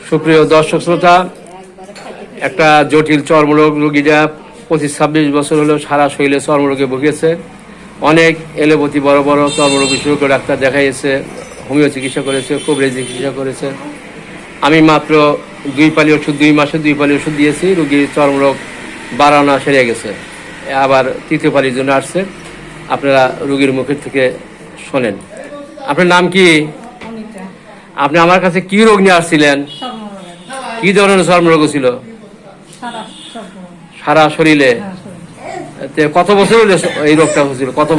সুপ্রিয় দর্শক শ্রোতা, একটা জটিল চর্মরোগ রোগীরা 25-26 বছর হলেও সারা শরীরে চর্মরোগে ভুগেছে। অনেক এলোপ্যাথি বড় বড় চর্মরোগ বিশেষজ্ঞ ডাক্তার দেখাইছে, হোমিও চিকিৎসা করেছে, কবিরাজি চিকিৎসা করেছে। আমি মাত্র 2 পালি ওষুধ, 2 মাসে 2 পালি ওষুধ দিয়েছি, রোগীর চর্মরোগ বাড়ানো সেরে গেছে। আবার 3য় পালির জন্য আসছে। আপনারা রোগীর মুখের থেকে শোনেন। আপনার নাম কি? আপনি আমার কাছে কি রোগ নিয়ে আসছিলেন? কি ধরনের চর্মরোগ ছিল? সারা শরীরে। কত বছর হলে এই রোগটা হয়েছিল? কত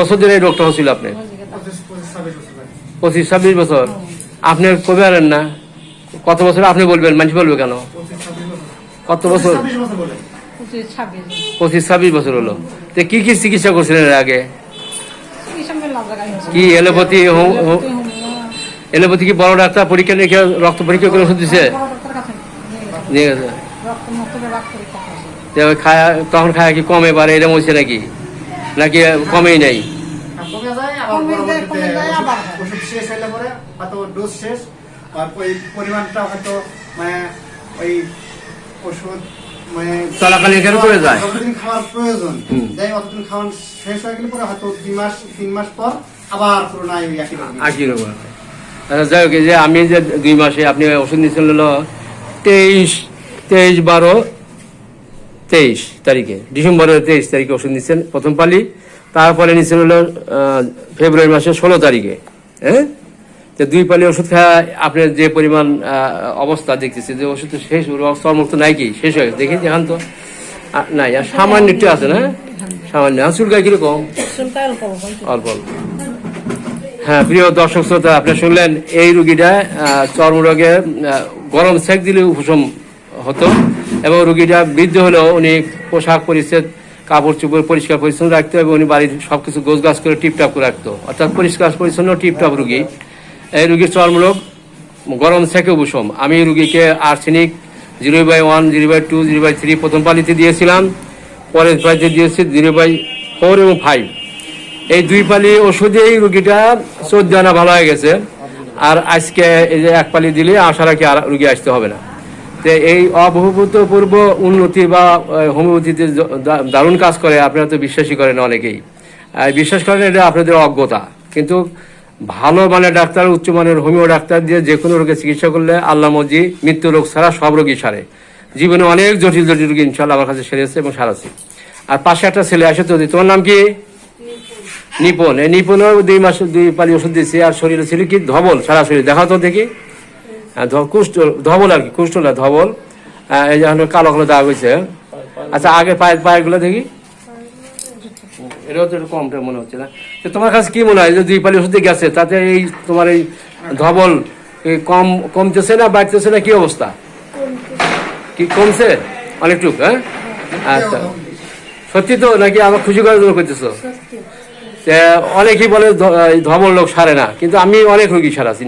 বছর ধরে এই রোগটা হয়েছিল? আপনি 25-26 বছর। আপনি কবে আনেন না? কত বছর আপনি বলবেন, মানুষ বলবে কেন? কত বছর? 25-26 বছর হলো। তো কি কি চিকিৎসা করছিলেন এর আগে? কি এলোপ্যাথি? এলোপ্যাথি কি বড় ডাক্তার পরীক্ষা নিয়ে রক্ত পরীক্ষা করে ওষুধ দিছে? নিয়ে গেছে। তখন খায় কি কমে পারে এরকম হয়েছে নাকি? নাকি কমেই নাই? চলাকালীন কেন করে যায়? খাওয়ার প্রয়োজন অতদিন খাওয়ান শেষ হয়ে গেলে পরে হয়তো 2 মাস পর আবার পুরোনায় একই রকম। যাই হোক, যে আমি যে 2 মাসে আপনি ওষুধ নিয়েছেন হলো 23 তারিখে, ডিসেম্বরের 23 তারিখে ওষুধ নিচ্ছেন প্রথম পালি। তারপরে নিচ্ছেন হলো ফেব্রুয়ারি মাসের 16 তারিখে। হ্যাঁ, তো 2 পালি ওষুধ খাওয়া আপনার যে পরিমাণ অবস্থা দেখতেছে, যে ওষুধ তো শেষ, স্তরমুক্ত নাই কি শেষ হয়ে গেছে? দেখি এখন তো নাই, আর সামান্য একটু আছে না? সামান্য। চুলকায় কিরকম? অল্প অল্প। হ্যাঁ, প্রিয় দর্শক শ্রোতা, আপনি শুনলেন এই রুগীটা চর্মরোগে গরম সেক দিলে উপশম হতো, এবং রুগীটা বৃদ্ধ হলেও উনি পোশাক পরিচ্ছদ, কাপড় চোপড় পরিষ্কার পরিচ্ছন্ন রাখতো, এবং উনি বাড়ির সবকিছু গোছগাছ করে টিপটাপ করে রাখতো, অর্থাৎ পরিষ্কার পরিচ্ছন্ন টিপটাপ রুগী। এই রুগীর চর্মরোগ গরম সেকে উপশম। আমি রুগীকে আর্সেনিক 0/1, 0/2, 0/3 প্রথম পালিতে দিয়েছিলাম, পরের পালিতে দিয়েছি 0/4 এবং 5। এই 2 পালি ওষুধেই রুগীটা 14 আনা ভালো হয়ে গেছে। আর আজকে এই যে 1 পালি দিলে আশা রাখি আর রুগী আসতে হবে না। তো এই অভূতপূর্ব উন্নতি বা হোমিওপ্যাথিতে দারুণ কাজ করে, আপনারা তো বিশ্বাসই করেন অনেকেই। বিশ্বাস করেন এটা আপনাদের অজ্ঞতা। কিন্তু ভালো মানের ডাক্তার, উচ্চমানের হোমিও ডাক্তার দিয়ে যে কোনো রোগের চিকিৎসা করলে আল্লাহ মর্জি মৃত্যু রোগ ছাড়া সব রোগই সারে। জীবনে অনেক জটিল জটিল রোগী ইনশাল্লাহ আমার কাছে সেরেছে এবং সারাছি। আর পাশে একটা ছেলে আসে, তো তোমার নাম কি? নিপুণ। এই নিপুণও 2 মাসে 2 পালি ওষুধ দিয়েছে। আর শরীরে ছিল কি ধবল, সারা শরীর। দেখাও তো দেখি। কুষ্ঠ ধবল আর কি, কুষ্ঠ না ধবল। এই যে কালো কালো দাগ হয়েছে। আচ্ছা, আগে পায়েরগুলো দেখি। এটাও তো একটু কমটা মনে হচ্ছে না? তো তোমার কাছে কি মনে হয় যে 2 পালি ওষুধ গেছে, তাতে এই তোমার এই ধবল কমতেছে না বাড়তেছে না? কি অবস্থা? কি কমছে অনেকটুক? হ্যাঁ, আচ্ছা, সত্যি তো নাকি আমার খুশি করার জন্য করতেছো? অনেকেই বলে ধবল রোগ সারে না, কিন্তু আমি অনেক রোগী সারাছি।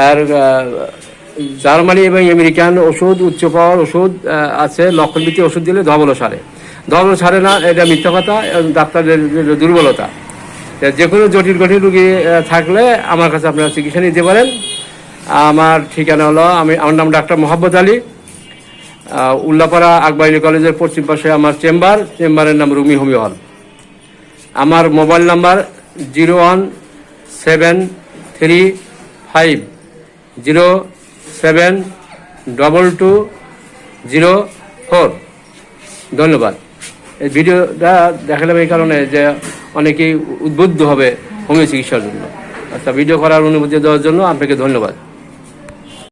আর জার্মানি এবং আমেরিকান ওষুধ, উচ্চ পাওয়ার ওষুধ আছে, লক্ষণভিত্তিক ওষুধ দিলে ধবলও সারে। ধবল সারে না, এটা মিথ্যা কথা, ডাক্তারদের দুর্বলতা। যে কোনো জটিল কঠিন রোগী থাকলে আমার কাছে আপনারা চিকিৎসা নিতে পারেন। আমার ঠিকানা হলো, আমার নাম ডাক্তার মোহাম্মদ আলী, উল্লাপাড়া আকবরানী কলেজের পশ্চিম পাশে আমার চেম্বারের নাম রুমি হোমিও হল। আমার মোবাইল নাম্বার 01735072204। ধন্যবাদ। এই ভিডিওটা দেখালাম এই কারণে যে অনেকেই উদ্বুদ্ধ হবে হোমিও চিকিৎসার জন্য। আচ্ছা, ভিডিও করার অনুমতি দেওয়ার জন্য আপনাকে ধন্যবাদ।